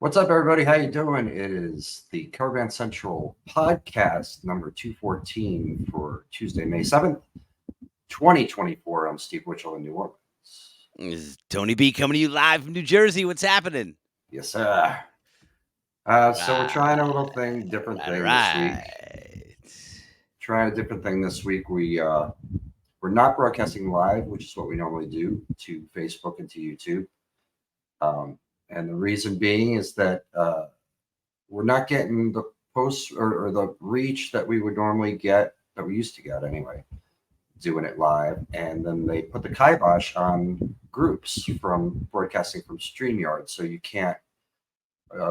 What's up, everybody? How you doing? It is the Cover Band Central podcast number 214 for Tuesday, May 7th, 2024. I'm Steve Witchell in New Orleans. This is Tony B coming to you live from New Jersey. What's happening? Yes, sir. So we're trying a little different thing this week. Trying a different thing this week. We're not broadcasting live, which is what we normally do, to Facebook and to YouTube. And the reason being is that we're not getting the posts or the reach that we would normally get, that we used to get anyway, doing it live. And then they put the kibosh on groups from broadcasting from StreamYard. So you can't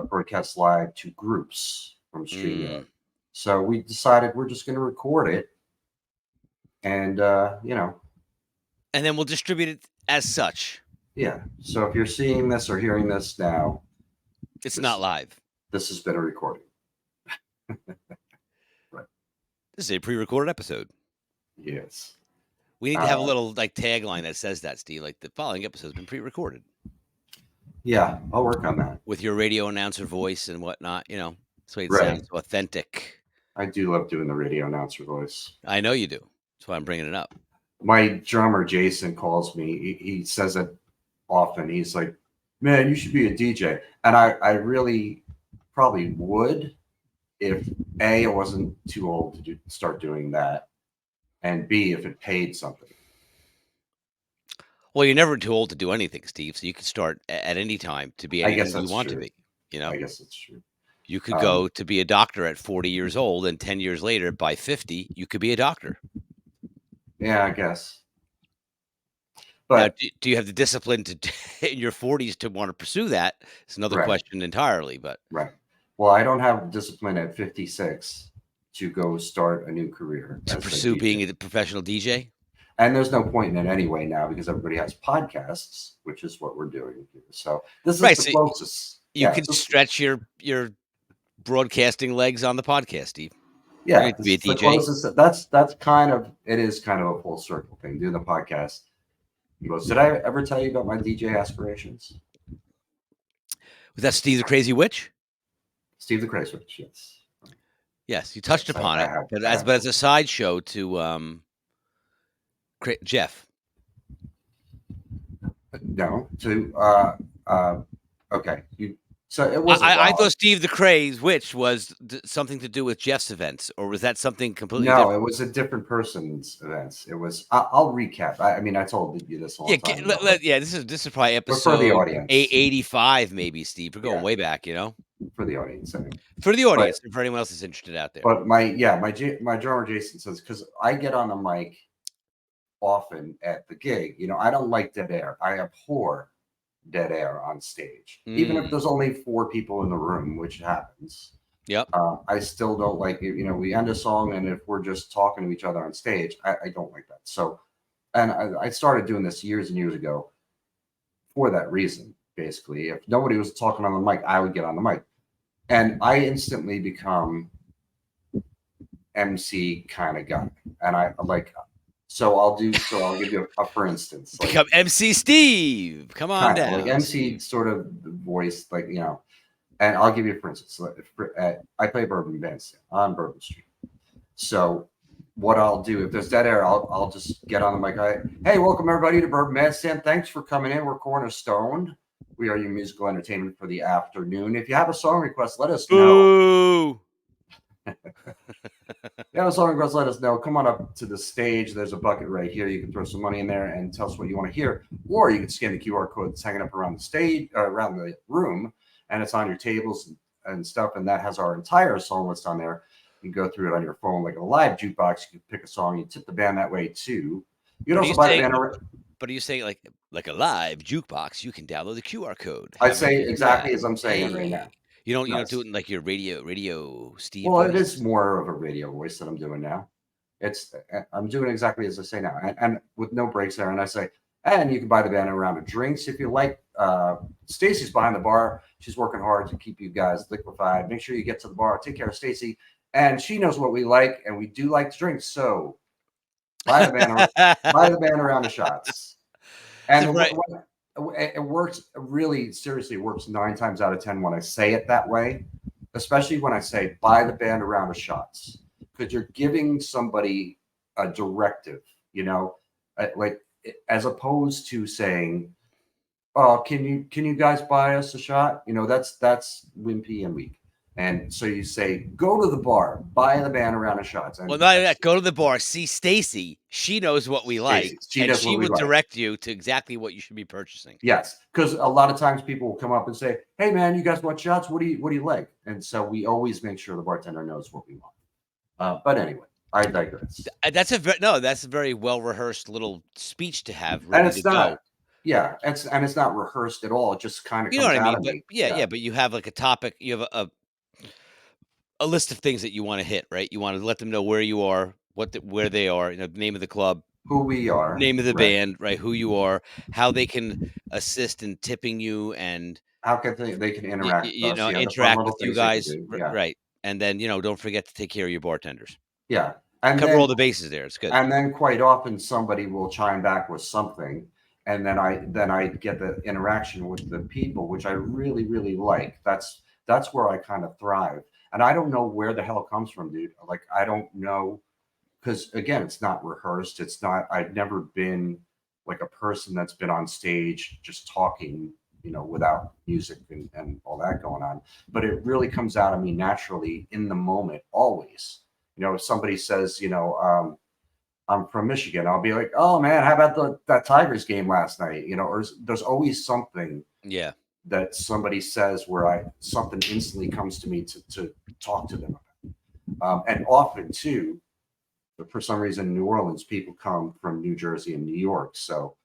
broadcast live to groups from StreamYard. So we decided we're just going to record it and, and then we'll distribute it as such. Yeah. So if you're seeing this or hearing this now, it's not live. This has been a recording. Right. This is a pre-recorded episode. Yes. We need to have a little tagline that says that, Steve. Like, the following episode has been pre-recorded. Yeah, I'll work on that. With your radio announcer voice and whatnot, that's why it sounds authentic. I do love doing the radio announcer voice. I know you do. That's why I'm bringing it up. My drummer, Jason, calls me. He says it often. He's like, man, you should be a DJ. And I really probably would if A, I wasn't too old to start doing that, and B, if it paid something. Well, you're never too old to do anything, Steve, so you can start at any time to be anything you want to be. I guess that's true. You could go to be a doctor at 40 years old, and 10 years later, by 50, you could be a doctor. Yeah, I guess. But now, do you have the discipline to in your 40s to want to pursue that? It's another question entirely. But well, I don't have discipline at 56 to go start a new career to pursue being a professional DJ. And there's no point in it anyway now because everybody has podcasts, which is what we're doing here. So this is the closest. You can stretch your broadcasting legs on the podcast, Steve. Yeah, to be a DJ. That's kind of a full circle thing. Doing the podcast. He goes, did I ever tell you about my DJ aspirations? Was that Steve the Crazy Witch? Steve the Crazy Witch, yes. Yes, you touched upon it, but as a sideshow to Jeff. No, to okay. So it was. I thought Steve the Crazy Witch was something to do with Jeff's events, or was that something completely different? No, it was a different person's events. It was. I'll recap. I mean, I told you this a long time ago. This is probably episode for the audience. 85, maybe, Steve. We're going way back, For the audience, for the audience, and for anyone else that's interested out there. But my drummer Jason says, because I get on the mic often at the gig, I don't like dead air. I abhor dead air on stage, even if there's only 4 people in the room, which happens. Yep. I still don't like it. We end a song, and if we're just talking to each other on stage, I don't like that. So, and I started doing this years and years ago for that reason. Basically, if nobody was talking on the mic, I would get on the mic, and I instantly become MC kind of guy, and I like. So I'll give you a for instance. Become MC Steve. Come on down. Like MC sort of voice, and I'll give you a for instance. I play Bourbon Bandstand on Bourbon Street. So what I'll do, if there's dead air, I'll just get on the mic. Hey, welcome everybody to Bourbon Bandstand. Thanks for coming in. We're Cornerstone. We are your musical entertainment for the afternoon. If you have a song request, let us know. If you have a song request, let us know. Come on up to the stage. There's a bucket right here. You can throw some money in there and tell us what you want to hear. Or you can scan the QR code that's hanging up around the stage, around the room, and it's on your tables and stuff. And that has our entire song list on there. You can go through it on your phone like a live jukebox. You can pick a song. You tip the band that way too. You can also buy the band. But are you saying like a live jukebox? You can download the QR code. I say exactly as I'm saying right now. You don't do it in like your radio Steve. Well, it is more of a radio voice that I'm doing now. I'm doing exactly as I say now, and with no breaks there. And I say, and you can buy the band a round of drinks if you like. Stacy's behind the bar. She's working hard to keep you guys liquefied. Make sure you get to the bar. Take care of Stacy, and she knows what we like, and we do like to drink. So buy the band a round of shots. And it works really seriously. It works 9 times out of 10 when I say it that way, especially when I say buy the band a round of shots, because you're giving somebody a directive, you know, like as opposed to saying, "Oh, can you guys buy us a shot?" You know, that's wimpy and weak. And so you say, "Go to the bar, buy the band a round of shots," Well, and not only that's that, go to the bar, see Stacy. She knows what we like, Stacy. She and does she what we will like. direct you to exactly what you should be purchasing. Yes, because a lot of times people will come up and say, "Hey, man, you guys want shots? What do you like?" And so we always make sure the bartender knows what we want. But anyway, I digress. That's a very well rehearsed little speech to have And ready to it's go. not, yeah, it's not rehearsed at all. It just kind of You know comes what I out mean? of But me. yeah, Yeah, yeah. But you have like a topic. You have a list of things that you want to hit, right? You want to let them know where you are, where they are, the name of the club, who we are, name of the right? band, right? Who you are, how they can assist in tipping you, and How can they can interact with us? Yeah, the fun interact little with you things they can guys, do. Yeah, right? And then don't forget to take care of your bartenders. yeah, and Cover all then the bases there. It's good. and then quite often somebody will chime back with something, and then I get the interaction with the people, which I really really like. That's where I kind of thrive, and I don't know where the hell it comes from, dude. Like I don't know, because again, it's not rehearsed. It's not. I've never been like a person that's been on stage just talking, without music and all that going on. But it really comes out of me naturally in the moment, always. If somebody says, I'm from Michigan, I'll be like, "Oh man, how about that Tigers game last night?" Or there's always something Yeah. that somebody says where something instantly comes to me to talk to them about. And often too, for some reason, New Orleans people come from New Jersey and New York, so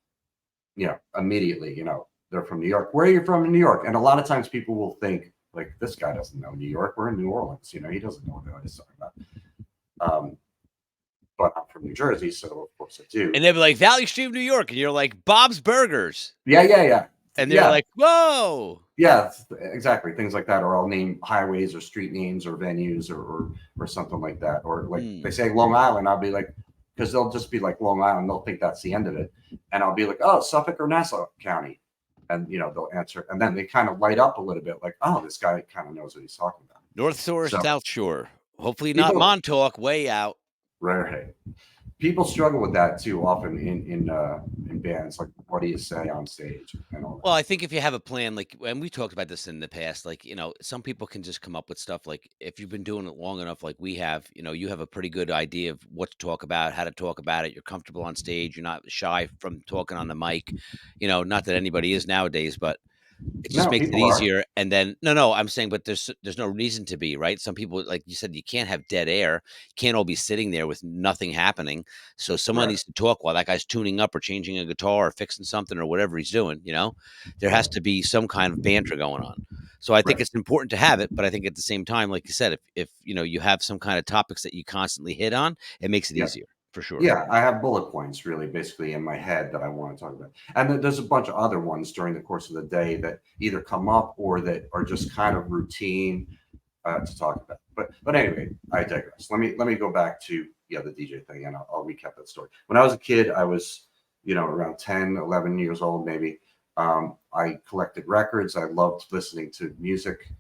immediately, they're from New York. Where are you from in New York? And a lot of times people will think like, this guy doesn't know New York. We're in New Orleans. He doesn't know what he's talking about. But I'm from New Jersey, so of course I do. And they'll be like, Valley Stream, New York. And you're like, Bob's Burgers. Yeah, yeah, yeah. And they're Yeah, like, whoa. yeah, exactly. Things like that, or I'll name highways or street names or venues or something like that. Or like they say Long Island, I'll be like, because they'll just be like Long Island, they'll think that's the end of it, and I'll be like, oh, Suffolk or Nassau County, and they'll answer, and then they kind of light up a little bit, like, oh, this guy kind of knows what he's talking about. North Shore, So South Shore. Hopefully not people, Montauk, way out. right, people struggle with that too often in bands, like what do you say on stage and all Well, that. I think if you have a plan, like, and we talked about this in the past, like, some people can just come up with stuff. Like, if you've been doing it long enough, like we have, you have a pretty good idea of what to talk about, how to talk about it. You're comfortable on stage. You're not shy from talking on the mic. Not that anybody is nowadays, but it just No, makes it people are. easier. And then no, I'm saying, but there's no reason to be, right? Some people, like you said, you can't have dead air. You can't all be sitting there with nothing happening. So someone Right, needs to talk while that guy's tuning up or changing a guitar or fixing something or whatever he's doing. There has right, to be some kind of banter going on. So I think right. it's important to have it, but I think at the same time, like you said, if you have some kind of topics that you constantly hit on, it makes it Yeah. easier for sure. Yeah, I have bullet points really basically in my head that I want to talk about. And then there's a bunch of other ones during the course of the day that either come up or that are just kind of routine to talk about. But anyway, I digress. Let me go back to the DJ thing, and I'll recap that story. When I was a kid, I was around 10, 11 years old maybe. I collected records. I loved listening to music,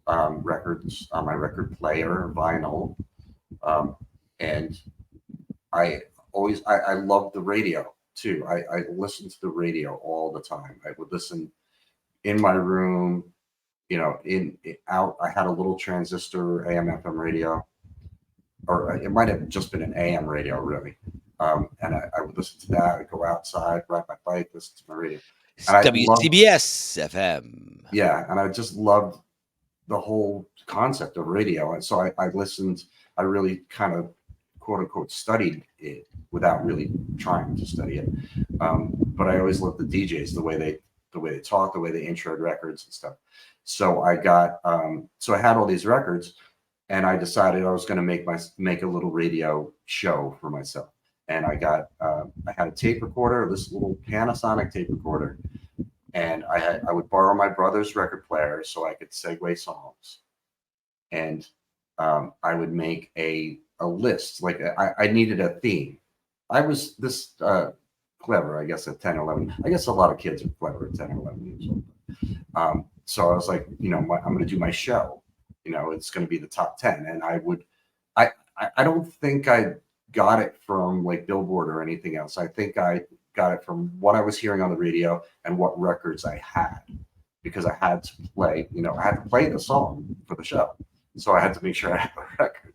records on my record player, vinyl, um, and I loved the radio too. I listened to the radio all the time. I would listen in my room, out. I had a little transistor AM FM radio, or it might have just been an AM radio really. And I would listen to that. I'd go outside, ride my bike, listen to my radio, It's and I loved, WCBS FM. yeah, and I just loved the whole concept of radio. And so I listened. I really kind of quote unquote studied it without really trying to study it. But I always loved the DJs, the way they talk, the way they introed records and stuff. So so I had all these records, and I decided I was going to make a little radio show for myself. And I had a tape recorder, this little Panasonic tape recorder, and I would borrow my brother's record player so I could segue songs, and I would make a list. Like I needed a theme. I was this clever, I guess, at 10, 11. I guess a lot of kids are clever at 10 or 11 years old. So I was like, I'm going to do my show. It's going to be the top 10. And I don't think I got it from like Billboard or anything else. I think I got it from what I was hearing on the radio and what records I had, because I had to I had to play the song for the show. So I had to make sure I had a record.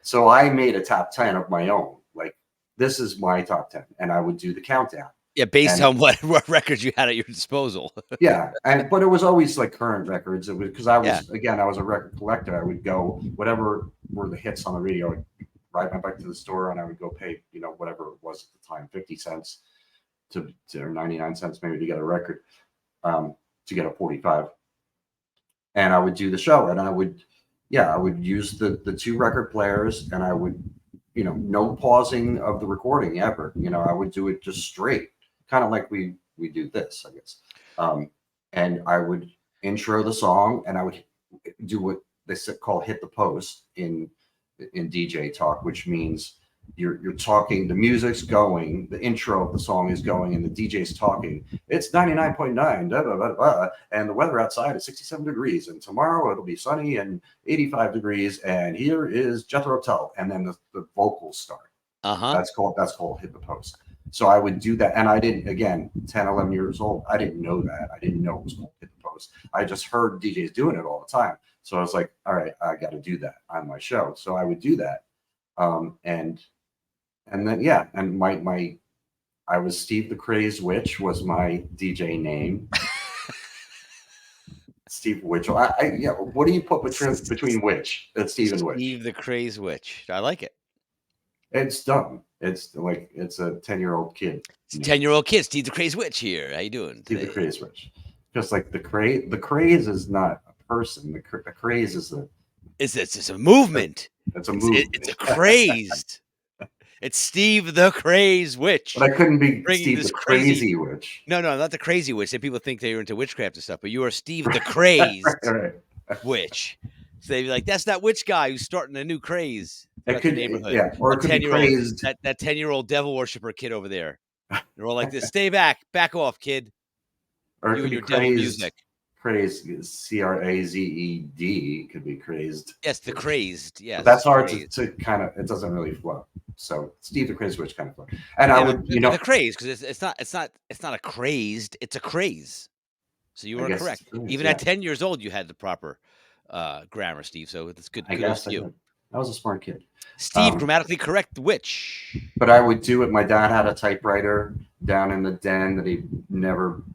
So I made a top 10 of my own. Like, this is my top 10. And I would do the countdown. Yeah, based And on what records you had at your disposal. yeah, but it was always like current records. It was because I Yeah. was a record collector. I would go whatever were the hits on the radio. I'd ride my bike to the store and I would go pay whatever it was at the time, 50 cents to or 99 cents maybe to get a record, to get a 45. And I would do the show, and I would use the two record players, and I would no pausing of the recording ever. I would do it just straight, kind of like we do this, I guess. And I would intro the song, and I would do what they call hit the post in DJ talk, which means you're talking, the music's going, the intro of the song is going, and the DJ's talking. It's 99.9, blah, blah, blah, blah, and the weather outside is 67 degrees, and tomorrow it'll be sunny and 85 degrees, and here is Jethro Tull, and then the vocals start. That's called hit the post. So I would do that, and I didn't, again, 10, 11 years old, I didn't know that. I didn't know it was called hit the post. I just heard DJs doing it all the time. So I was like, all right, I got to do that on my show. So I would do that. And then, yeah, and I was Steve the Crazed Witch was my DJ name. Steve Witch. Yeah. What do you put between Witch and Steve and Witch? Steve the Crazed Witch. I like it. It's dumb. It's like it's a 10-year-old kid. It's a 10-year-old kid. Steve the Crazed Witch here. How you doing? Steve the Crazed Witch. Just like the craze is not a person. The craze is it's a movement. It's a movement. It's a craze. It's Steve the Crazed Witch. But I couldn't be Steve the Crazy Witch. No, not the Crazy Witch. And people think that you're into witchcraft and stuff, but you are Steve the Crazed Witch. So they'd be like, that's that witch guy who's starting a new craze. It could, neighborhood. Yeah, or it could be crazed. That 10-year-old devil worshiper kid over there. They're all like this. Stay back off, kid. Or it you could and be your devil music. Crazed, CRAZED could be crazed. Yes, the crazed. Yes, but that's hard to kind of. It doesn't really flow. So Steve the Crazed Witch kind of flow. And I would, the craze, because it's not a crazed. It's a craze. So you were correct. Even at 10 years old, you had the proper grammar, Steve. So it's good. I guess I was a smart kid. Steve, grammatically correct, the witch. But I would do it. My dad had a typewriter down in the den that he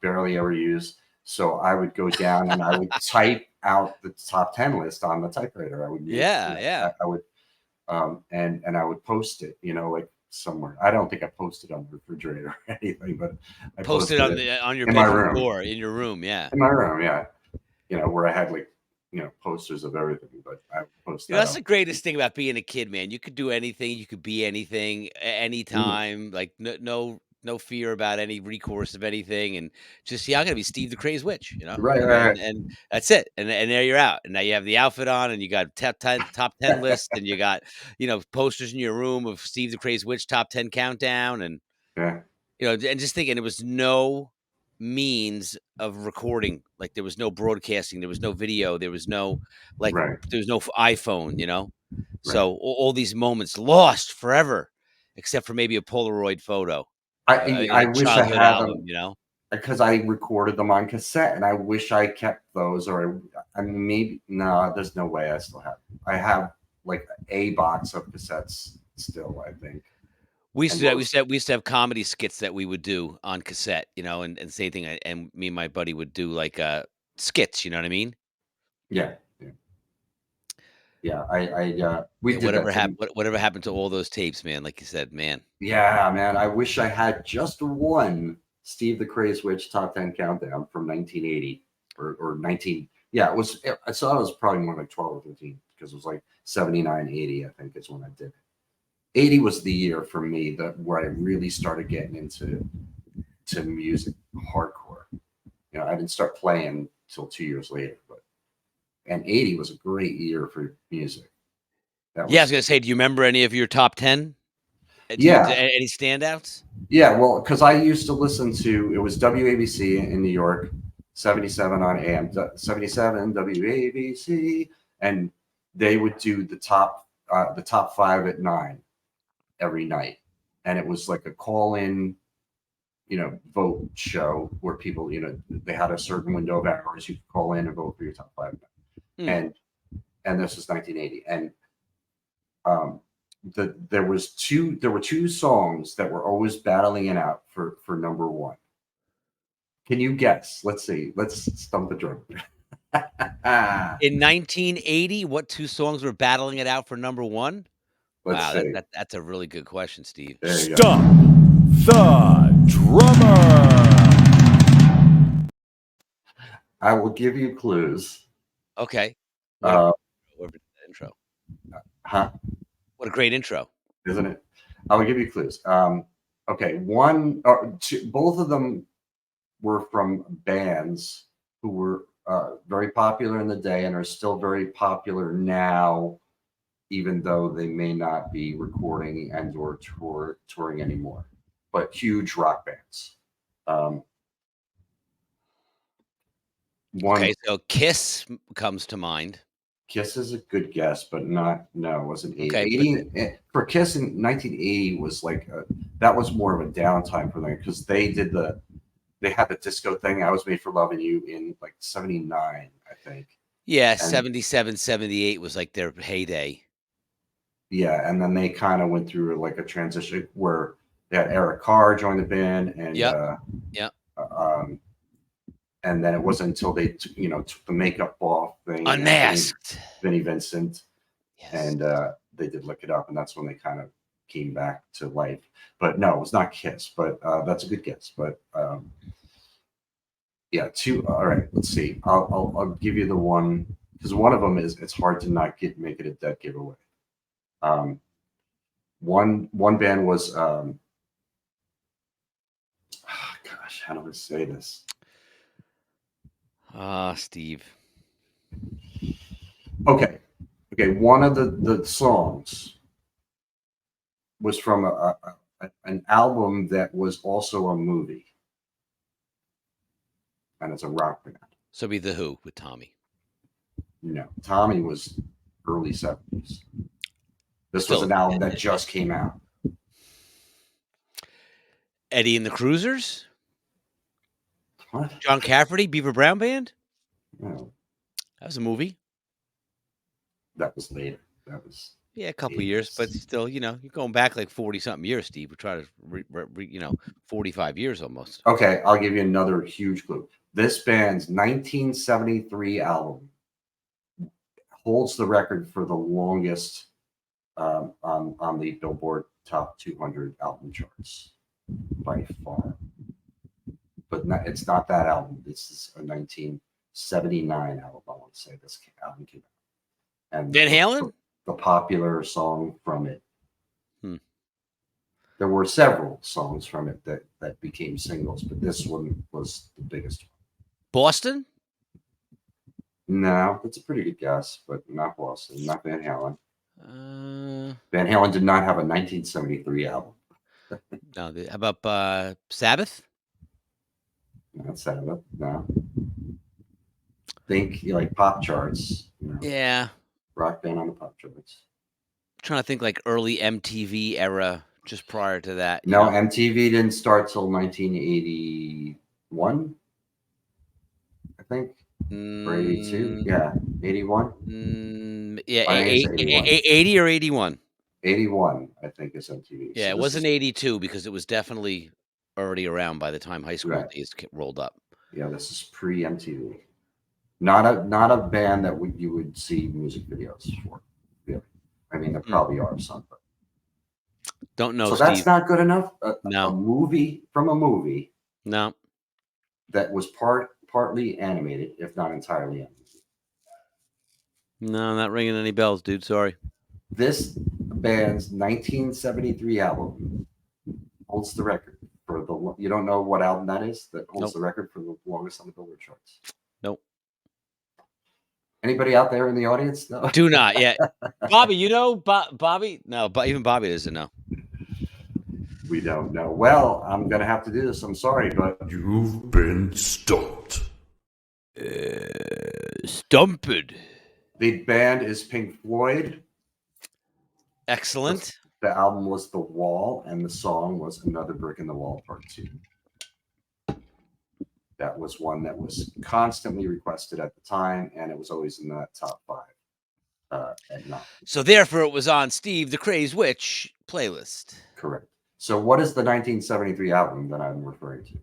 barely ever used. So I would go down and I would type out the top 10 list on the typewriter. I would I would and I would post it, like somewhere. I don't think I posted on the refrigerator or anything, but I posted on your bedroom door in your room, yeah. In my room, yeah. Where I had like posters of everything, but I posted. That's the greatest thing about being a kid, man. You could do anything, you could be anything, anytime. Like no fear about any recourse of anything, and just I'm gonna be Steve the Crazed Witch, Right. And that's it. And there you're out, and now you have the outfit on, and you got top 10 list, and you got posters in your room of Steve the Crazed Witch top 10 countdown, and and just thinking it was no means of recording, like there was no broadcasting, there was no video, there was no there was no iPhone, so all these moments lost forever, except for maybe a Polaroid photo. I wish I had album, them, because I recorded them on cassette, and I wish I kept those, or maybe no, there's no way I still have them. I have like a box of cassettes still, I think. We used to have comedy skits that we would do on cassette, and same thing. And me and my buddy would do like skits. You know what I mean? Yeah. We did whatever happened to all those tapes, man? Like you said, man. Yeah, man. I wish I had just one Steve the Crazed Witch top 10 countdown from 1980 or 19. Yeah, it was. I saw it was probably more like 12 or 13, because it was like 79, 80. I think is when I did it. 80 was the year for me where I really started getting into music hardcore. I didn't start playing until 2 years later, and 80 was a great year for music. I was gonna say, do you remember any of your top 10? Yeah, any standouts? yeah. Well, because I used to listen to it was WABC in New York, 77 on AM, 77 WABC, and they would do the top five at 9 every night, and it was like a call in, vote show where people, they had a certain window of hours you could call in and vote for your top five, Hmm. and this was 1980, and um, there were two songs that were always battling it out for number one. Can you guess? Let's see. Let's stump the drum. In 1980, what 2 songs were battling it out for number 1? Let's Wow, see. that's a really good question, Steve. There you go. Stump the drummer. I will give you clues. Okay. What a Uh, whoever did that intro. huh? What a great intro. Isn't it? I will give you clues. Okay, both of them were from bands who were very popular in the day and are still very popular now, even though they may not be recording and or touring anymore. But huge rock bands. One Okay, so Kiss comes to mind. Kiss is a good guess, but not no, it wasn't Okay, but 80. For Kiss in 1980 was like that was more of a downtime for them because they had the disco thing. I was made for loving you in like 79, I think. yeah, And 77, 78 was like their heyday. yeah, and then they kind of went through like a transition where they had Eric Carr join the band, Yep, yep. um, and then it wasn't until they took the makeup off thing and had Unmasked. Vinnie Vincent, Yes. and they did Look It Up, and that's when they kind of came back to life. But no, it was not Kiss, but that's a good guess. But yeah, two. All right, let's see. I'll give you the one because one of them is it's hard to not make it a dead giveaway. One band was gosh, how do I say this? Steve. Okay, one of the songs was from an album that was also a movie, and it's a rock band. So be The Who with Tommy. No, Tommy was early 70s. This was Still, an album that just came out. Eddie and the Cruisers? What? John Cafferty, Beaver Brown Band? No, That was a movie. that was later. That was Yeah, a couple years, but 80s. still, you're going back like 40 something years, Steve. We try to, 45 years almost. Okay, I'll give you another huge clue. This band's 1973 album holds the record for the longest on the Billboard Top 200 album charts by far. But it's not that album. This is a 1979 album. I want to say this album came out. And Van Halen? the popular song from it. Hmm. There were several songs from it that became singles, but this one was the biggest one. Boston? No, that's a pretty good guess, but not Boston, not Van Halen. Van No, Halen did not have a 1973 album. how about Sabbath? Not Sabbath. No. Think like pop charts. Yeah. Rock band on the pop charts. Trying to think like early MTV era, just prior to that. No, MTV didn't start till 1981, I think, or 82. Yeah, 81. Yeah, I think it's 81. 80 or 81. 81, I think, is MTV. Yeah, So it this wasn't is 82 because it was definitely already around by the time high school right. days rolled up. Yeah, this is pre MTV. Not a band that you would see music videos for. Really. I mean, there probably are some, but Don't know, so Steve. that's not good enough. A No. movie from a movie No. that was partly animated, if not entirely animated. No, not ringing any bells, dude. Sorry. This band's 1973 album holds the record for the. You don't know what album that is that holds Nope. the record for the longest on the Billboard charts. Nope. Anybody out there in the audience? No. Do not. Yeah. Bobby, Bobby? No, but even Bobby doesn't know. We don't know. Well, I'm going to have to do this. I'm sorry, but You've been stumped. Stumped. the band is Pink Floyd. Excellent. The album was The Wall, and the song was Another Brick in the Wall Part 2. That was one that was constantly requested at the time, and it was always in that top 5 at night. So therefore, it was on Steve the Crazed Witch playlist. Correct. So what is the 1973 album that I'm referring to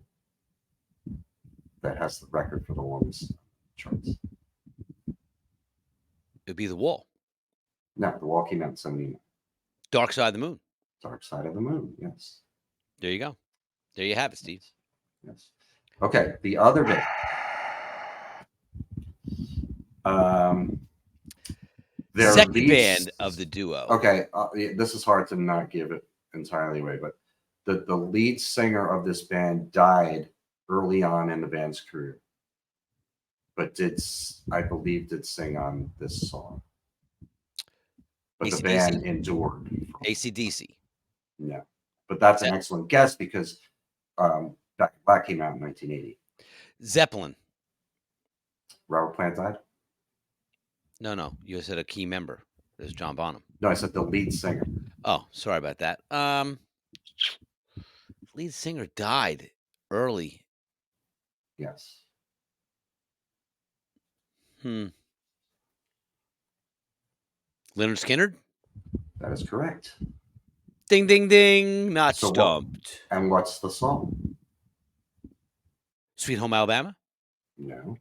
that has the record for the longest charts? It'd be The Wall. No, The Wall came out in 79. Dark Side of the Moon. Dark Side of the Moon, yes. There you go. There you have it, Steve. Yes. Okay, the other bit. Their Second band of the duo. Okay, this is hard to not give it entirely away, but the lead singer of this band died early on in the band's career, but I believe did sing on this song. But the band endured. AC/DC. Yeah, but that's an excellent guess because Back in Black came out in 1980. Zeppelin. Robert Plant died? No. You said a key member. There's John Bonham. No, I said the lead singer. Oh, sorry about that. Lead singer died early. Yes. Leonard Skinner? That is correct. Ding, ding, ding. Not So stumped. And what's the song? Sweet Home Alabama? No.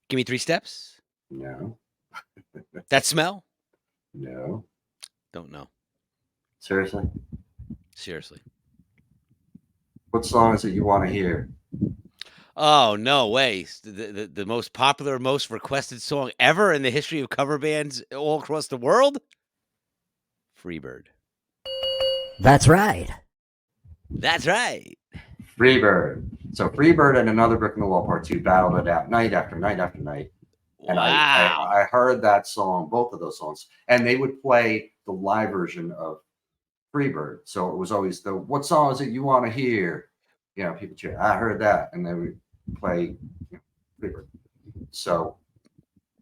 Give Me 3 Steps? No. That Smell? No. Don't know. Seriously? Seriously. What song is it you want to hear? Oh, no way. The most popular, most requested song ever in the history of cover bands all across the world? Freebird. That's right. That's right. Freebird. So Freebird and Another Brick in the Wall Part 2 battled it out night after night after night. And Wow. I heard that song, both of those songs, and they would play the live version of Freebird. So it was always what song is it you want to hear? You know, people cheer, I heard that. And they would play Freebird. So.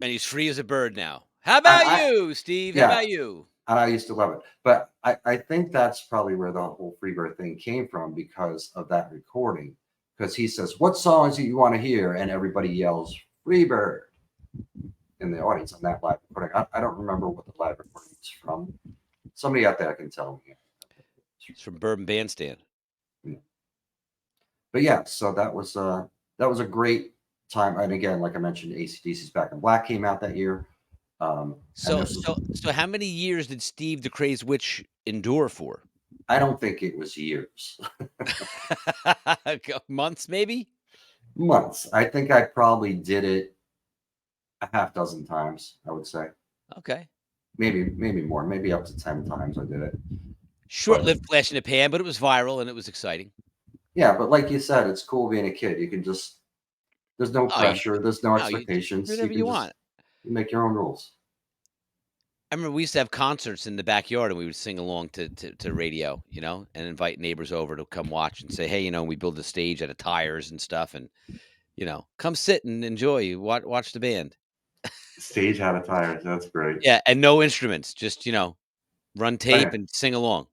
And he's free as a bird now. How about you, Steve? Yeah. How about you? And I used to love it. But I think that's probably where the whole Freebird thing came from because of that recording. Because he says, what song is it you want to hear? And everybody yells, Freebird in the audience on that live recording. I don't remember what the live recording is from. Somebody out there can tell me. It's from Bourbon Bandstand. Yeah. But yeah, so that was a great time. And again, like I mentioned, AC/DC's Back in Black came out that year. So how many years did Steve the Crazed Witch endure for? I don't think it was years. Months, maybe? Months. I think I probably did it a half dozen times, I would say. Okay. Maybe more, maybe up to 10 times I did it. Short-lived flash in the pan, but it was viral and it was exciting. Yeah, but like you said, it's cool being a kid. You can just, there's no pressure, there's no expectations. You do whatever you want. You make your own rules. I remember we used to have concerts in the backyard and we would sing along to radio, and invite neighbors over to come watch and say, hey, we build a stage out of tires and stuff and, come sit and enjoy, watch the band. Stage out of tires, that's great. Yeah, and no instruments, just, run tape and sing along.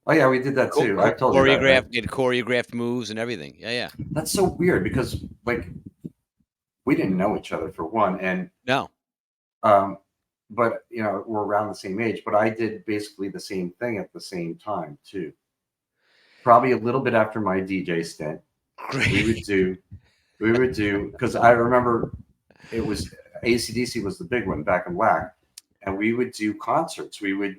Oh, yeah, we did that too. I told you that. Did choreographed moves and everything. Yeah. That's so weird because, we didn't know each other for one. And no. But, we're around the same age. But I did basically the same thing at the same time, too. Probably a little bit after my DJ stint. Great. We would do, because I remember it was AC/DC was the big one, Back in Black. And we would do concerts. We would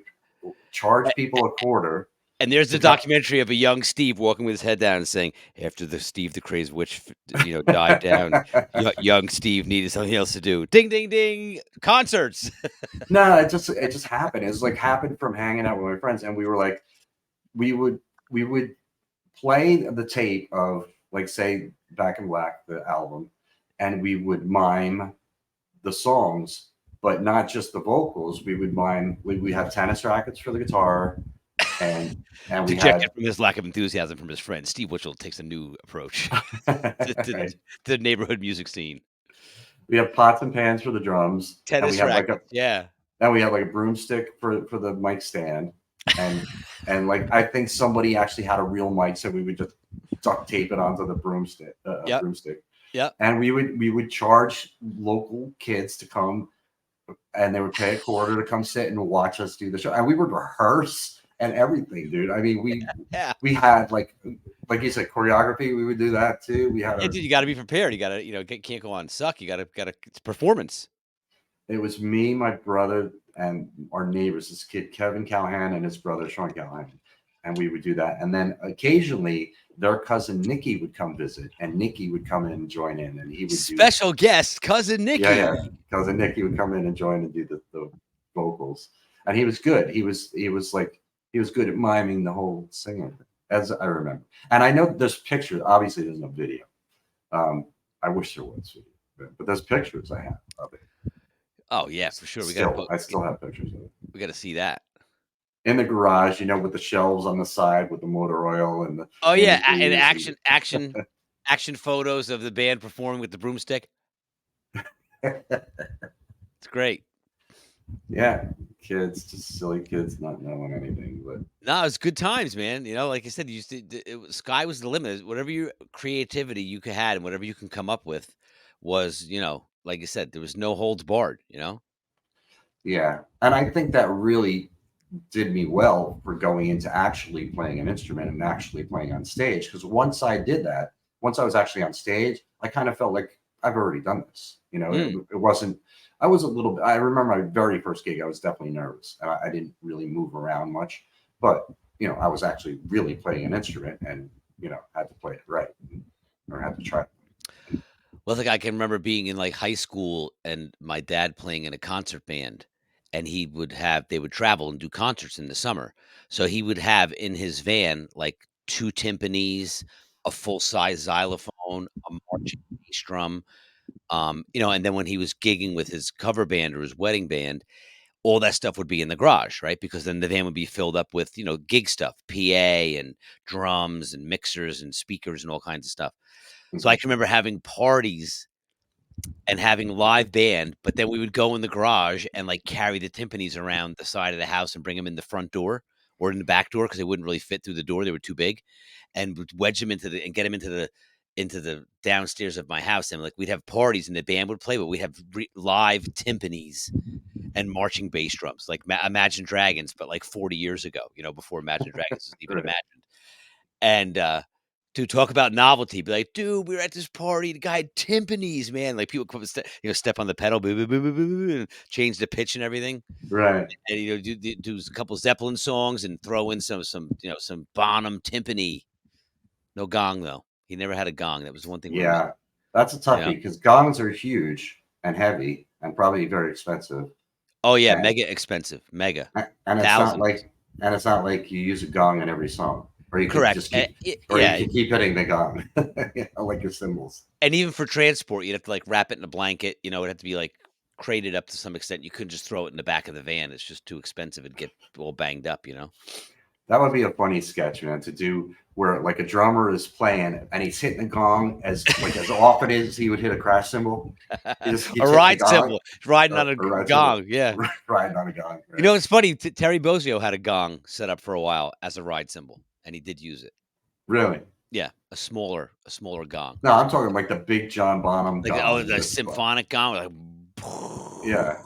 charge people a quarter. And there's the documentary of a young Steve walking with his head down and saying, after the Steve the Crazed Witch, died down, young Steve needed something else to do. Ding, ding, ding, concerts. No, it just happened. It was happened from hanging out with my friends. And we were like, we would play the tape of say Back in Black, the album, and we would mime the songs, but not just the vocals. We would mime, we have tennis rackets for the guitar. and we Dejected had from his lack of enthusiasm from his friends, Steve Witchell takes a new approach to right. the neighborhood music scene. We have pots and pans for the drums, and we Tennis had like a rackets, yeah. then we had like a broomstick for the mic stand, and like I think somebody actually had a real mic, so we would just duct tape it onto the Yep, broomstick, yep. and we would charge local kids to come, and they would pay a quarter to come sit and watch us do the show, and we would rehearse and everything, dude. I mean, Yeah. we had like you said, choreography. We would do that too. We had Yeah, our dude, you gotta be prepared. You gotta, can't go on suck. You gotta it's performance. It was me, my brother, and our neighbors, this kid, Kevin Callahan, and his brother, Sean Callahan. And we would do that. And then occasionally their cousin Nikki would come visit, and Nikki would come in and join in, and he would do, Special guest, cousin yeah, Nikki. yeah. Cousin Nikki would come in and join and do the vocals. And he was good. He was good at miming the whole singing, as I remember. And I know there's pictures. Obviously, there's no video. I wish there was video, but there's pictures I have of it. Oh yeah, for sure. I still have pictures of it. We gotta see that. In the garage, with the shelves on the side with the motor oil and the Oh yeah, and antifreeze action photos of the band performing with the broomstick. It's great. yeah, kids, just silly kids not knowing anything. But No, it's good times, man. Like I said, you used to, sky was the limit. Whatever your creativity you had and whatever you can come up with was, like you said, there was no holds barred. yeah, and I think that really did me well for going into actually playing an instrument and actually playing on stage. Because once I did that, once I was actually on stage, I kind of felt like I've already done this. It wasn't. I was a little bit. I remember my very first gig. I was definitely nervous, and I didn't really move around much. But I was actually really playing an instrument, and had to play it right, or had to try. Well, like I can remember being in like high school and my dad playing in a concert band, and they would travel and do concerts in the summer. So he would have in his van like two timpanis, a full size xylophone, a marching bass drum. And then when he was gigging with his cover band or his wedding band, all that stuff would be in the garage, right? Because then the van would be filled up with, gig stuff, PA and drums and mixers and speakers and all kinds of stuff. So I Mhm. can remember having parties and having live band, but then we would go in the garage and like carry the timpanis around the side of the house and bring them in the front door or in the back door because they wouldn't really fit through the door; they were too big, and would wedge them and get them into the downstairs of my house. And like we'd have parties and the band would play, but we'd have live timpanis and marching bass drums, like Imagine Dragons, but like 40 years ago, before Imagine Dragons was even Right. imagined. And to talk about novelty, be like, dude, we were at this party. The guy had timpanis, man. Like people come, step on the pedal, boo, boo, boo, boo, boo, boo, and change the pitch and everything. Right. And do a couple Zeppelin songs and throw in some Bonham timpani. No gong though. He never had a gong. That was the one thing we were missing. Yeah, that's a toughie because gongs are huge and heavy and probably very expensive. Oh yeah, And mega expensive, mega and it's not thousands. like you use a gong in every song, or you could Correct. just keep, or you Yeah, can keep hitting the gong, like your cymbals. and even for transport, you'd have to like wrap it in a blanket. It'd have to be like crated up to some extent. You couldn't just throw it in the back of the van. It's just too expensive. It'd get all banged up. That would be a funny sketch, man, to do where like a drummer is playing and he's hitting the gong as often as he would hit a crash cymbal. He just A keeps hitting the ride gong, cymbal, riding on or a ride cymbal, gong. Yeah. riding on a gong. Right? It's funny. Terry Bozzio had a gong set up for a while as a ride cymbal, and he did use it. Really? Yeah, a smaller gong. No, I'm talking like the big John Bonham Like gong. the symphonic gong. Like, yeah,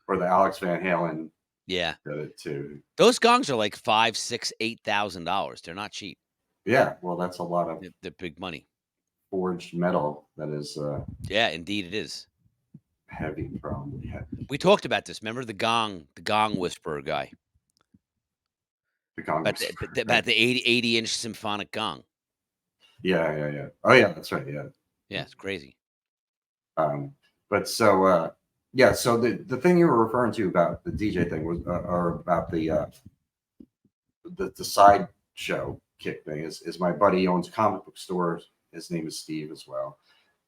or the Alex Van Halen yeah. did it too. Those gongs are like $5,000, $6,000, $8,000. They're not cheap. Yeah, well, that's a lot of They're big money. forged metal that is Yeah, indeed it is. heavy, probably heavy. We talked about this. Remember the gong whisperer guy? The gong About the 80-inch symphonic gong. Yeah. Oh yeah, that's right. Yeah. Yeah, it's crazy. But so yeah, so the thing you were referring to about the DJ thing was, or about the side show kick thing is my buddy owns a comic book store. His name is Steve as well,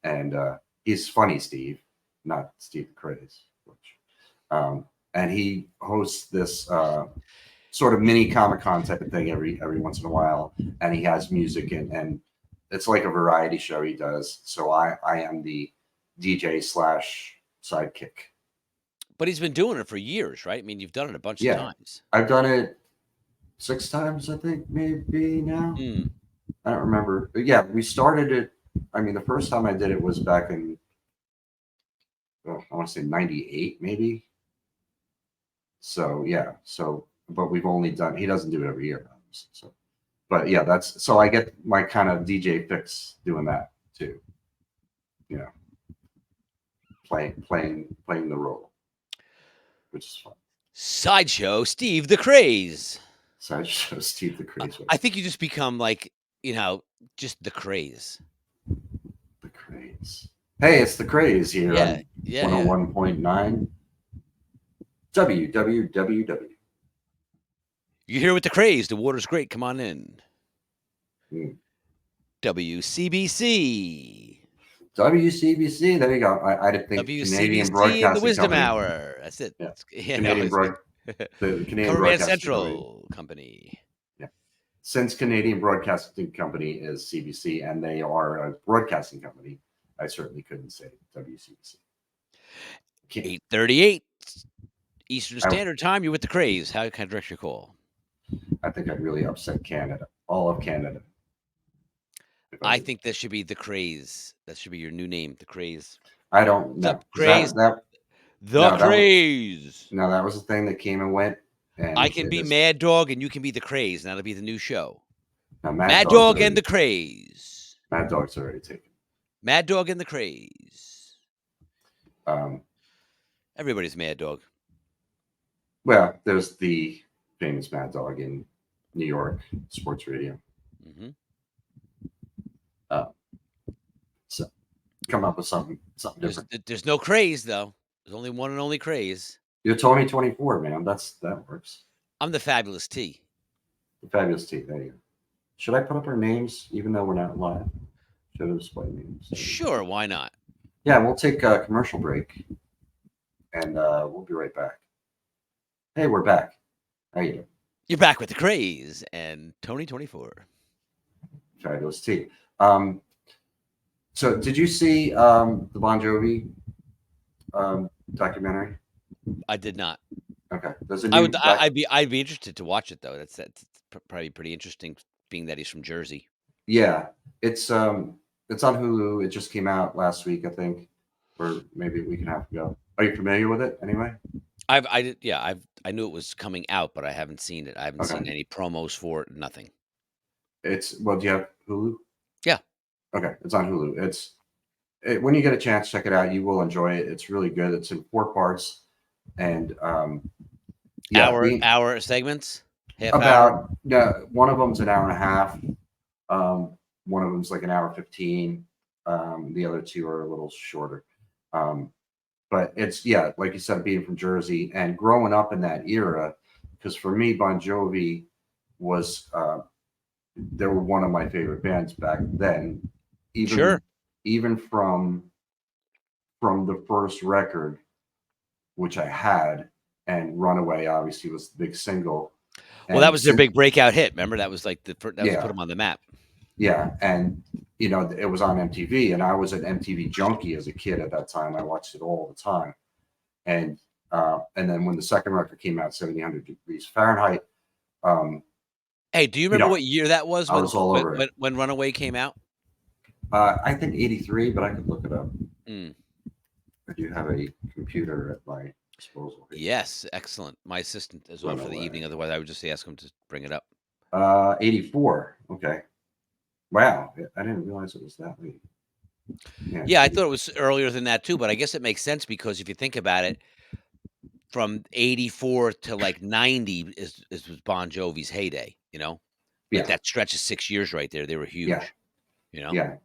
and he's Funny Steve, not Steve the Craze. And he hosts this sort of mini Comic-Con type of thing every once in a while, and he has music and it's like a variety show he does. So I am the DJ slash sidekick. But he's been doing it for years, right? I mean, you've done it a bunch of Yeah. times. I've done it 6 times, I think, maybe now. I don't remember. But yeah, we started it. I mean, the first time I did it was back in, I want to say 98, maybe. So yeah. So, but we've only done, he doesn't do it every year. Obviously, so, but yeah, so I get my kind of DJ fix doing that too. You know, playing the role, which is fun. Sideshow Steve the Craze. Sideshow Steve the Craze. I think you just become like, just the Craze. The Craze. Hey, it's the Craze here on yeah. 101.9 www. You're here with the Craze. The water's great. Come on in. WCBC. WCBC. There you go. I didn't think WCBC Canadian in Broadcasting the Wisdom Company. Hour. That's it. Yeah. The Canadian Command Broadcasting Central Company. Yeah. Since Canadian Broadcasting Company is CBC and they are a broadcasting company, I certainly couldn't say WCBC. 8:38 Eastern Standard Time. You're with the Craze. How can I direct your call? I think I'd really upset Canada, all of Canada. I think that should be the Craze. That should be your new name, the Craze. I don't know. Craze. The Craze. No, that was the thing that came and went. And I can be Mad Dog and you can be the Craze. And that'll be the new show. No, Mad Dog and the Craze. Mad Dog's already taken. Mad Dog and the Craze. Um, Everybody's Mad Dog. Well, there's the famous Mad Dog in New York sports radio. Mm-hmm. So come up with something different. There's no Craze though. There's only one and only Craze. You're Tony 24, man. That works. I'm the Fabulous T. The Fabulous T. There you go. Should I put up our names even though we're not live? Should I display names? Sure, why not? Yeah, we'll take a commercial break, and we'll be right back. Hey, we're back. How you doing? You're back with the Craze and Tony 24. Fabulous T. So did you see the Bon Jovi documentary? I did not. Okay. There's a new I'd be interested to watch it though. That's probably pretty interesting, being that he's from Jersey. Yeah, it's on Hulu. It just came out last week, I think, or maybe a week and a half ago. Are you familiar with it anyway? I knew it was coming out, but I haven't seen it. I haven't seen any promos for it. Nothing. Do you have Hulu? Yeah. Okay, it's on Hulu. When you get a chance, check it out. You will enjoy it. It's really good. It's in 4 parts, and hour segments. One of them's an hour and a half. One of them's like an hour 15. The other 2 are a little shorter. But it's, like you said, being from Jersey and growing up in that era, because for me, Bon Jovi was they were one of my favorite bands back then. Even from the first record, which I had, and Runaway obviously was the big single. Well, that was their big breakout hit. Remember, that was like put them on the map. Yeah, and it was on MTV, and I was an MTV junkie as a kid at that time. I watched it all the time, and then when the second record came out, 1700 Degrees Fahrenheit. Hey, do you remember what year that was? I was all over it. When Runaway came out? I think 83, but I could look it up. I do have a computer at my disposal. Yes, excellent. My assistant is on for the evening. Otherwise, I would just ask him to bring it up. 84. Okay. Wow, I didn't realize it was that late. Yeah, I thought it was earlier than that too, but I guess it makes sense because if you think about it, from 84 to like 90 is Bon Jovi's heyday, Like that stretch of 6 years right there. They were huge, Yeah.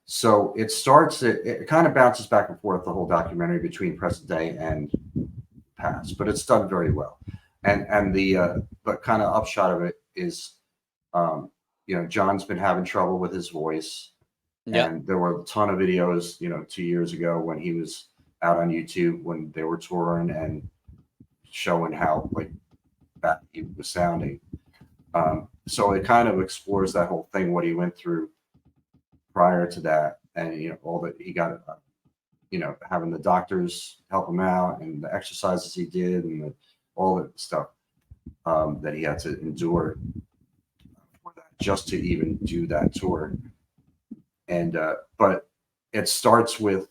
So it starts, it kind of bounces back and forth, the whole documentary, between present day and past, but it's done very well. And the kind of upshot of it is, John's been having trouble with his voice. Yep. And there were a ton of videos, 2 years ago when he was out on YouTube when they were touring and showing how, like, that he was sounding. So it kind of explores that whole thing, what he went through prior to that, and all that he got, having the doctors help him out, and the exercises he did, and all the stuff that he had to endure for that, just to even do that tour. And but it starts with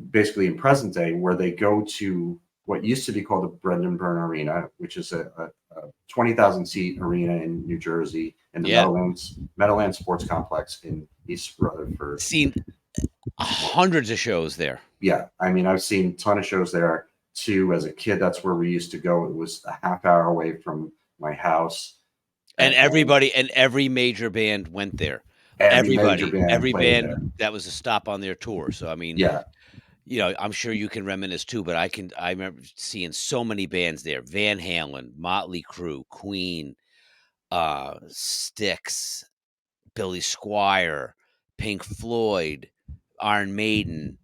basically in present day, where they go to what used to be called the Brendan Byrne Arena, which is a 20,000 seat arena in New Jersey, in the Yeah. Meadowlands Sports Complex in East Rutherford. Seen hundreds of shows there. Yeah, I mean, I've seen a ton of shows there too. As a kid, that's where we used to go. It was a half hour away from my house. And every major band went there. Every major band every played band there. that was a stop on their tour. So I mean, Yeah, I'm sure you can reminisce too, but I remember seeing so many bands there: Van Halen, Motley Crue, Queen, Styx, Billy Squier, Pink Floyd, Iron Maiden,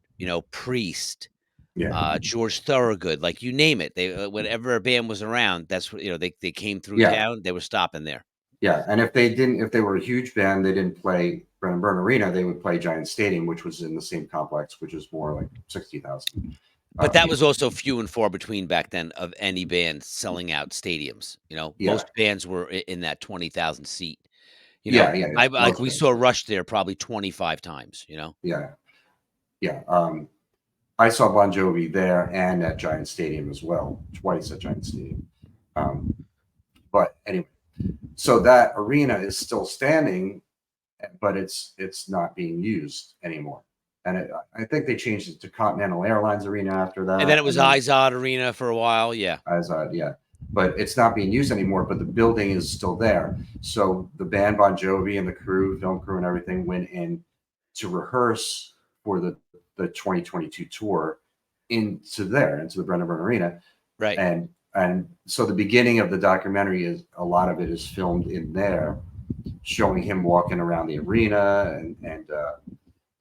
Priest, yeah, George Thorogood, like you name it. They whenever a band was around, that's what they came through yeah. town. They were stopping there. Yeah, and if they were a huge band, they didn't play Brendan Byrne Arena. They would play Giant Stadium, which was in the same complex, which is more like 60,000. But that was People. also few and far between back then of any band selling out stadiums. Yeah, Most bands were in that 20,000 seat. yeah. Like Most we bands saw were. Rush there probably 25 times. Yeah, yeah. I saw Bon Jovi there and at Giant Stadium as well, twice at Giant Stadium. But anyway, so that arena is still standing, but it's not being used anymore. And I think they changed it to Continental Airlines Arena after that. And then it was Izod Arena for a while. Yeah. Yeah, but it's not being used anymore. But the building is still there. So the band Bon Jovi and the crew, film crew, and everything went in to rehearse for the 2022 tour into the Brendan Byrne Arena, Right. and so the beginning of the documentary is a lot of it is filmed in there, showing him walking around the arena,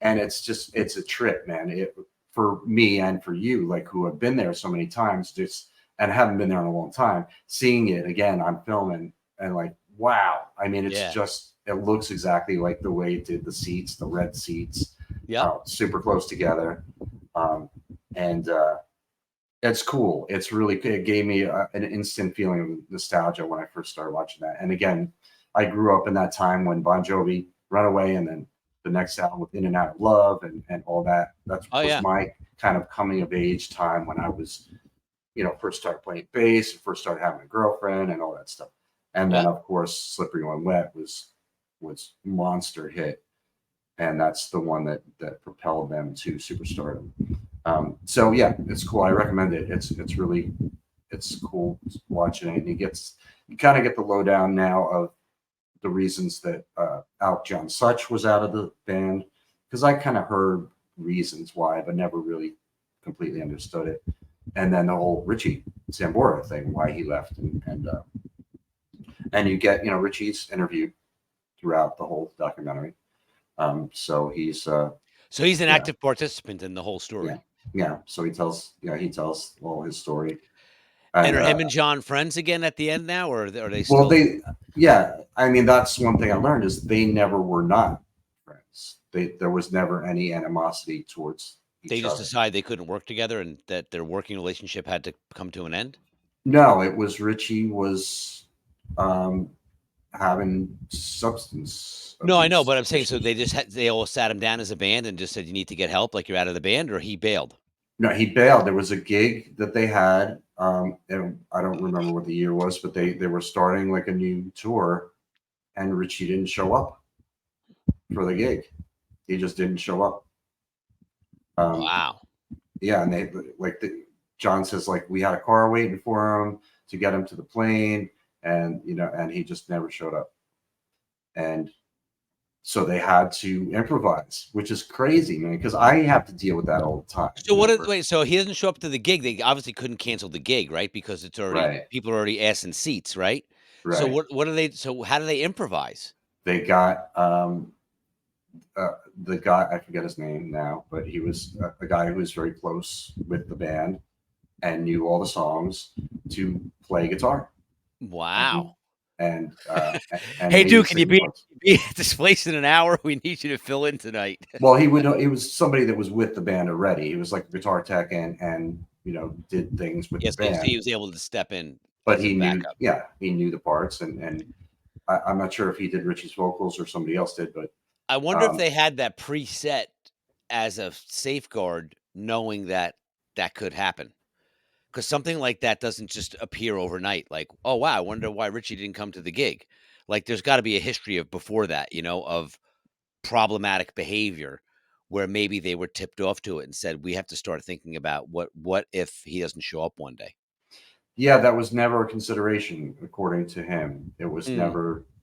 and it's a trip, man. For me and for you, like, who have been there so many times, just and haven't been there in a long time, seeing it again on film and like, wow. I mean, it's just, it looks exactly like the way it did. The seats, the red seats, super close together, and it's cool. It's really, it gave me an instant feeling of nostalgia when I first started watching that. And again, I grew up in that time when Bon Jovi, Runaway, and then the next album with In and Out of Love and all that. That was my kind of coming of age time when I was, first started playing bass, first started having a girlfriend and all that stuff. And then of course, Slippery When Wet was monster hit. And that's the one that propelled them to superstardom. So yeah, it's cool. I recommend it. It's cool watching it. And you kind of get the lowdown now of the reasons that Alec John Such was out of the band, because I kind of heard reasons why, but never really completely understood it. And then the whole Richie Sambora thing, why he left, and you get Richie's interview throughout the whole documentary. So he's an active participant in the whole story. Yeah. So he tells all his story. And are him and John friends again at the end now, or are they still? Well, I mean, that's one thing I learned is they never were not friends. There was never any animosity towards each other. They just decided they couldn't work together and that their working relationship had to come to an end? No, it was Richie was having substance abuse. No, I know, but I'm saying, so they all sat him down as a band and just said, you need to get help, like you're out of the band, or he bailed? No, he bailed. There was a gig that they had, and I don't remember what the year was, but they were starting like a new tour, and Richie didn't show up for the gig. He just didn't show up. Wow. Yeah, and John says, like, we had a car waiting for him to get him to the plane, and and he just never showed up. And so they had to improvise, which is crazy, man, because I have to deal with that all the time. So so he doesn't show up to the gig. They obviously couldn't cancel the gig, right? Because it's already, people are already assing seats, right? Right. So so how do they improvise? They got the guy, I forget his name now, but he was a guy who was very close with the band and knew all the songs, to play guitar. Wow. and and Hey, lead dude, can you singing parts. be at this place in an hour? We need you to fill in tonight. Well, he was somebody that was with the band already. He was like a guitar tech and did things with the Yes, so band. he was able to step in But as a backup. he knew the parts, and I'm not sure if he did Richie's vocals or somebody else did, but I wonder if um, they had that preset as a safeguard, knowing that that could happen. Because something like that doesn't just appear overnight. Like, oh wow, I wonder why Richie didn't come to the gig. Like, there's got to be a history of before that, of problematic behavior where maybe they were tipped off to it and said, we have to start thinking about what if he doesn't show up one day. yeah, that was never a consideration according to him. It was Mm.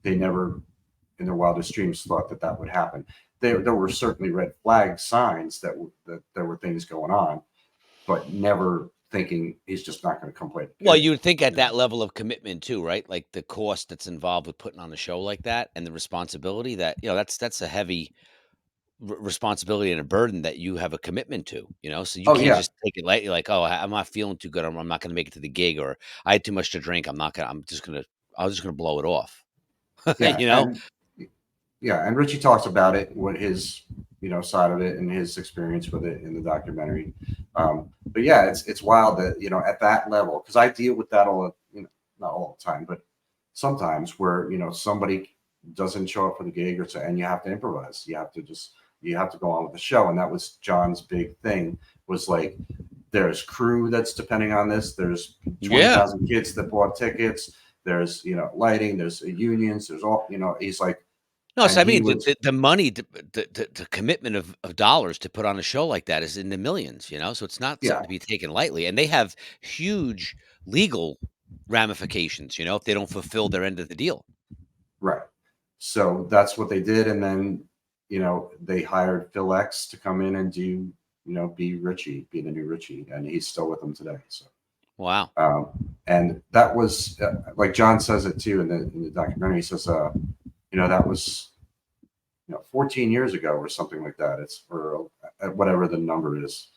they never in their wildest dreams thought that that would happen. There were certainly red flag signs that there were things going on, but never thinking he's just not going to come play the Well, gig. you would think at that level of commitment too, right? Like the cost that's involved with putting on a show like that and the responsibility that, that's a heavy responsibility and a burden that you have a commitment to. So you Oh can't yeah, just take it lightly like, "Oh, I'm not feeling too good. I'm not going to make it to the gig," or "I had too much to drink. I'm just going to blow it off." yeah, you know? and yeah, and Richie talks about it, what his side of it and his experience with it in the documentary. But yeah, it's wild that at that level, because I deal with that not all the time, but sometimes where somebody doesn't show up for the gig or so, and you have to improvise. You have to go on with the show, and that was John's big thing. Was like there's crew that's depending on this. There's Yeah. 20,000 kids that bought tickets. There's lighting. There's unions. There's all He's like, No, and so I he mean, the was the the money, the commitment of dollars to put on a show like that is in the millions. So it's not something yeah, to be taken lightly, and they have huge legal ramifications, if they don't fulfill their end of the deal. right. So that's what they did, and then they hired Phil X to come in and do be Richie, be the new Richie, and he's still with them today. So Wow. um, and that was like John says it too in the documentary. He says that was 14 years ago or something like that. It's for whatever the number is,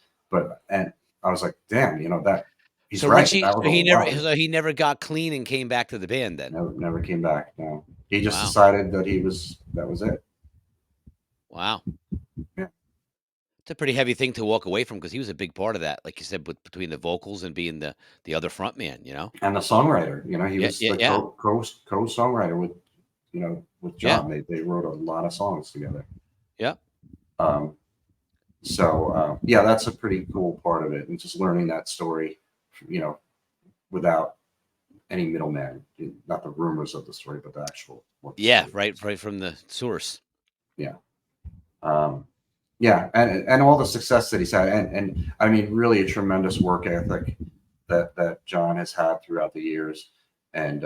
and I was like, damn, that he's So right. Richie, That was so a while ago. he never got clean and came back to the band then? Never came back. No, he just Wow. decided that was it. Wow. Yeah. It's a pretty heavy thing to walk away from because he was a big part of that, like you said, between the vocals and being the other front man. And the songwriter, he Yeah, was yeah, the yeah, co-songwriter with yeah, John. They wrote a lot of songs together. yeah. Um, so yeah, that's a pretty cool part of it, and just learning that story, without any middleman, not the rumors of the story, but the actual what the Yeah, story is. right from the source. Yeah. Um, yeah, and all the success that he's had, and I mean, really a tremendous work ethic that John has had throughout the years, and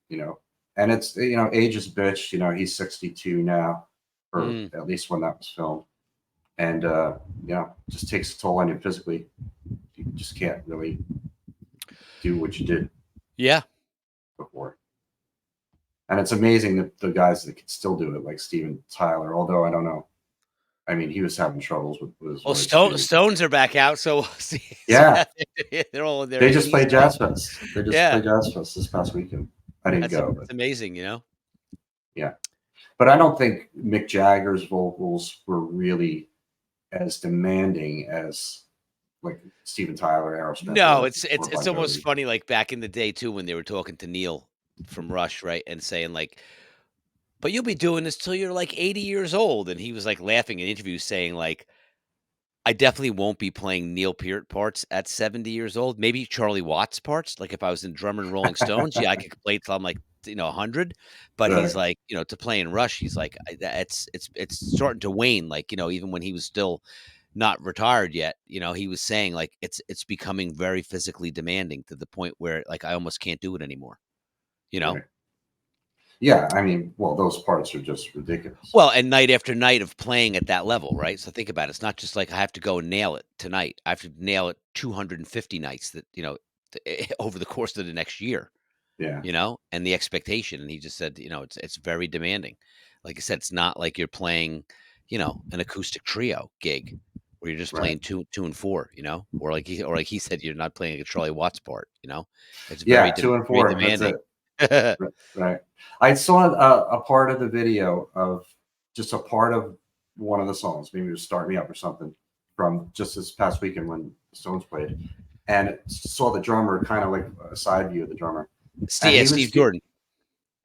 you know, and it's age is a bitch. He's 62 now, or Mm. at least when that was filmed, and just takes a toll on you physically. You just can't really do what you did Yeah. before. And it's amazing that the guys that can still do it, like Steven Tyler, although I don't know. I mean, he was having troubles with his Well, voice too. Stones are back out, so we'll see Yeah, how they're all in their they just 80s played now. Jazz Fest. They just Yeah, played Jazz Fest this past weekend. I didn't go, but that's amazing. yeah. But I don't think Mick Jagger's vocals were really as demanding as like Steven Tyler, Aerosmith, No, or it's Bon almost Jovi. funny, like, back in the day too when they were talking to Neil from Rush, right, and saying, like, "But you'll be doing this till you're, like, 80 years old," and he was, like, laughing in interviews saying, like, "I definitely won't be playing Neil Peart parts at 70 years old, maybe Charlie Watts parts, like, if I was in drummer in Rolling Stones, yeah, I could play till I'm, like, 100," but he's Right, like, to play in Rush, he's like, It's starting to wane," like, even when he was still not retired yet, he was saying, like, it's becoming very physically demanding to the point where, like, I almost can't do it anymore, you know? right. Yeah, I mean, well, those parts are just ridiculous. Well, and night after night of playing at that level, right? So think about it. It's not just like I have to go and nail it tonight. I have to nail it 250 nights over the course of the next year, Yeah, and the expectation. And he just said, it's very demanding. Like I said, it's not like you're playing, an acoustic trio gig where you're just Right. playing 2 and 4, or like he said, you're not playing a Charlie Watts part. It's Yeah, very 2 and very 4. That's demanding. it. Right. I saw a part of the video of just a part of one of the songs. Maybe it was "Start Me Up" or something from just this past weekend when the Stones played, and saw the drummer, kind of like a side view of the drummer, and he was Steve Jordan.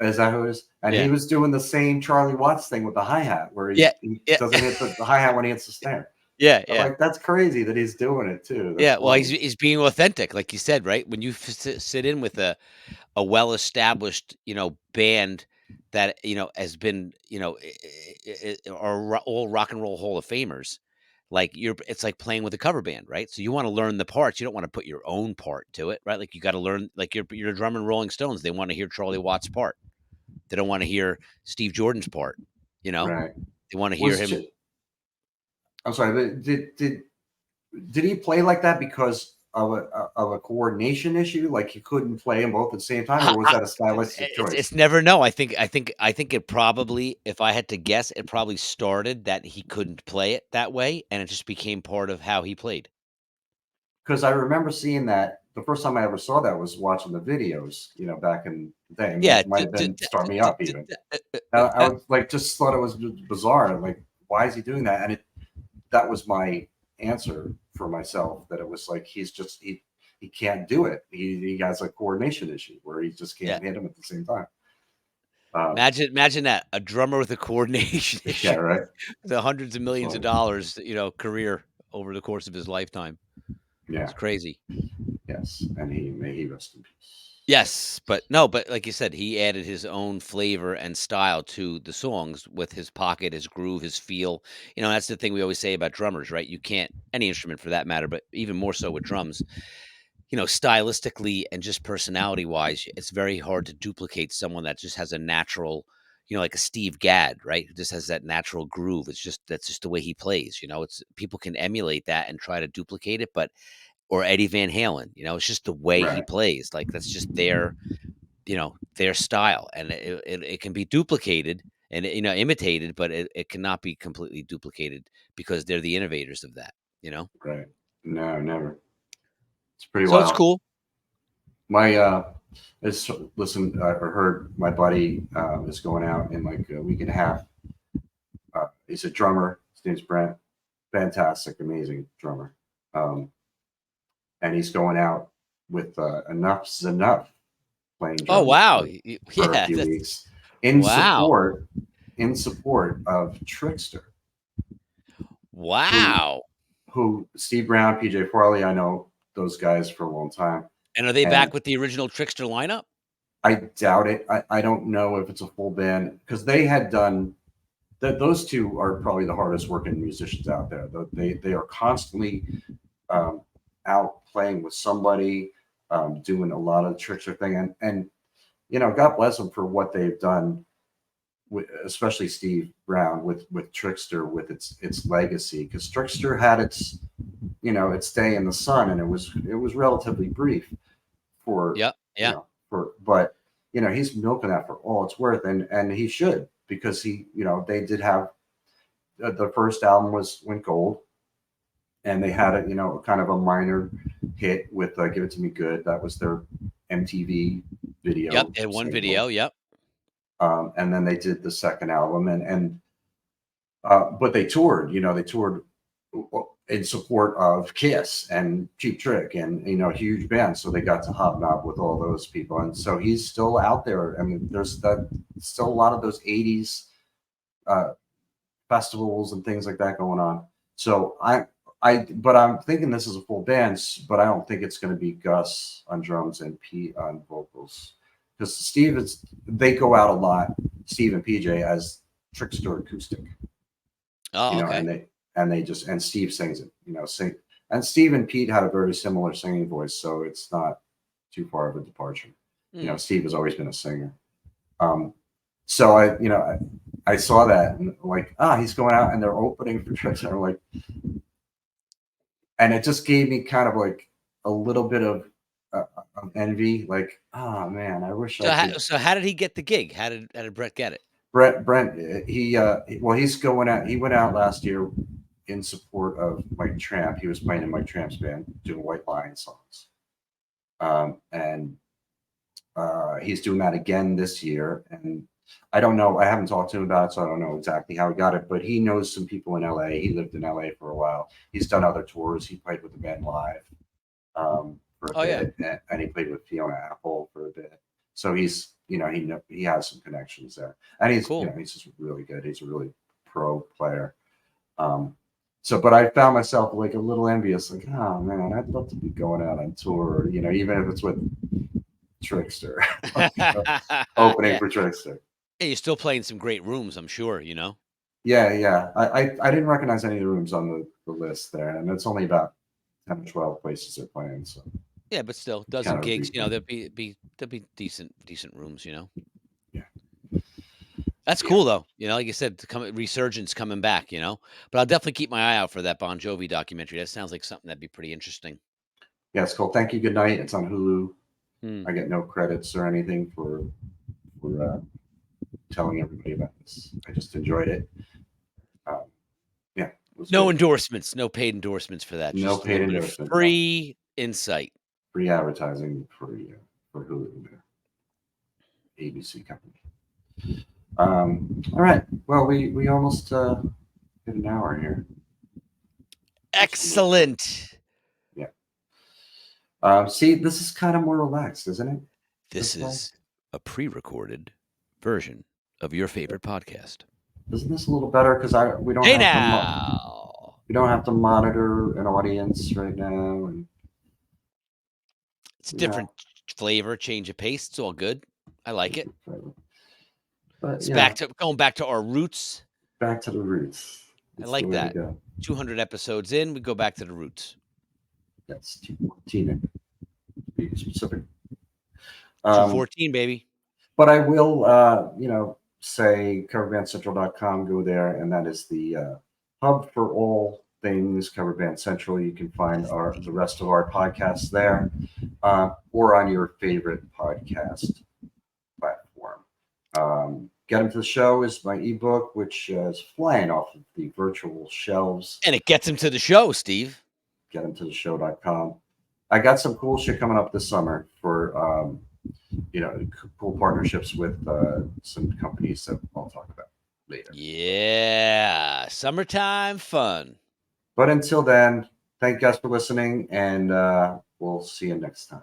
is that who it is? And he Yeah, was doing the same Charlie Watts thing with the hi hat, where yeah, he yeah, doesn't hit the hi hat when he hits the snare. yeah, I'm yeah. like, that's crazy that he's doing it too. That's Yeah, well, funny. he's being authentic, like you said, right? When you sit in with a well-established, band that, has been, are all rock and roll Hall of Famers, like it's like playing with a cover band, right? So you want to learn the parts. You don't want to put your own part to it, right? Like you got to learn, like you're a drummer in Rolling Stones. They want to hear Charlie Watts' part. They don't want to hear Steve Jordan's part. Right. They want to hear Was him. I'm sorry, but did he play like that because of a coordination issue? Like he couldn't play them both at the same time, or was that a stylistic It's choice? never no. I think it probably, if I had to guess, it probably started that he couldn't play it that way, and it just became part of how he played. Because I remember seeing that the first time I ever saw that was watching the videos, back in the day. Yeah. It might have been "Start Me Up" even. I was like, just thought it was bizarre. Like, why is he doing that? And that was my answer for myself, that it was like he can't do it. He has a coordination issue where he just Yeah. can't hit them at the same time. Um, Imagine that, a drummer with a coordination yeah, issue, right. the hundreds of That's millions of funny. dollars, career over the course of his lifetime. Yeah. It's crazy. Yes, and may he rest in peace. Yes, but like you said, he added his own flavor and style to the songs with his pocket, his groove, his feel. That's the thing we always say about drummers, right? You can't, any instrument for that matter, but even more so with drums, stylistically and just personality wise, it's very hard to duplicate someone that just has a natural, like a Steve Gadd, right? Who just has that natural groove. That's just the way he plays. It's, people can emulate that and try to duplicate it, but, or Eddie Van Halen, it's just the way he Right, plays. Like that's just their style, and it can be duplicated and imitated, but it cannot be completely duplicated because they're the innovators of that. right. No, never. It's pretty So it's wild. cool. My listen, I heard my buddy is going out in like a week and a half. He's a drummer. His name's Brent. Fantastic, amazing drummer. Um, and he's going out with Enough's Enough playing Oh drums wow. for a Yeah, few that's weeks in wow. support of Trickster, who Wow. Steve Brown, PJ Farley. I know those guys for a long time, And are they and back with the original Trickster lineup? I doubt it. I don't know if it's a full band, because they had done that. Those two are probably the hardest working musicians out there. They are constantly um, out playing with somebody, doing a lot of the Trickster thing, and God bless them for what they've done, especially Steve Brown with Trickster, with its legacy, because Trickster had its day in the sun, and it was relatively brief for Yep. you Yeah. know for but he's milking that for all it's worth, and he should, because they did have the first album went gold, and they had a kind of a minor hit with "Give It to Me Good." That was their MTV Yep. video They had one single. video. Yep. And then they did the second album, and but they toured. They toured in support of Kiss and Cheap Trick, and huge bands. So they got to hobnob with all those people, and so he's still out there. I mean, there's still a lot of those '80s uh, festivals and things like that going on. So but I'm thinking this is a full band, but I don't think it's going to be Gus on drums and Pete on vocals, because they go out a lot, Steve and PJ, as Trickster acoustic, Oh, okay. and Steve sings it, and Steve and Pete had a very similar singing voice, so it's not too far of a departure. Steve has always been a singer. So I saw that, and like, he's going out and they're opening for Trickster, like, and it just gave me kind of like a little bit of envy, like, man, I wish I could. So how did he get the gig? How did Brett get it? Brent, well, he's going out. He went out last year in support of Mike Tramp. He was playing in Mike Tramp's band, doing White Lion songs. And he's doing that again this year. And I don't know. I haven't talked to him about it, so I don't know exactly how he got it. But he knows some people in LA. He lived in LA for a while. He's done other tours. He played with the band live for a bit, and he played with Fiona Apple for a bit. So he's, he has some connections there, and he's, Cool. He's just really good. He's a really pro player. But I found myself like a little envious, like, oh man, I'd love to be going out on tour, even if it's with Trickster, opening for Trickster. Hey, you're still playing some great rooms, I'm sure, Yeah. I didn't recognize any of the rooms on the list there, and it's only about 10 or 12 places they're playing. So yeah, but still, dozen gigs, there'll be decent rooms, Yeah. That's cool though. Like you said, resurgence coming back, But I'll definitely keep my eye out for that Bon Jovi documentary. That sounds like something that'd be pretty interesting. Yeah, it's cool. Thank You, Good Night. It's on Hulu. I get no credits or anything for telling everybody about this. I just enjoyed it. No good. endorsements, no paid endorsements for that. No just paid a little bit of free insight. Free advertising for Hulu, ABC company. All right. Well, we almost hit an hour here. Excellent. Yeah. See, this is kind of more relaxed, isn't it? This is a pre-recorded version of your favorite podcast. Isn't this a little better because we don't have to monitor an audience right now, and it's different flavor, change of pace. It's all good. I like it. But it's going back to our roots. Back to the roots. I like that. 200 episodes in, we go back to the roots. That's 214. To be specific. 214, baby. But I will, say coverbandcentral.com. Go there, and that is the hub for all things Cover Band Central. You can find the rest of our podcasts there, or on your favorite podcast platform. Get Them to the Show is my ebook, which is flying off of the virtual shelves. And it gets them to the show, Steve. GetThemToTheShow.com. I got some cool shit coming up this summer for cool partnerships with some companies that I'll talk about later. Yeah, summertime fun. But until then, thank you guys for listening, and we'll see you next time.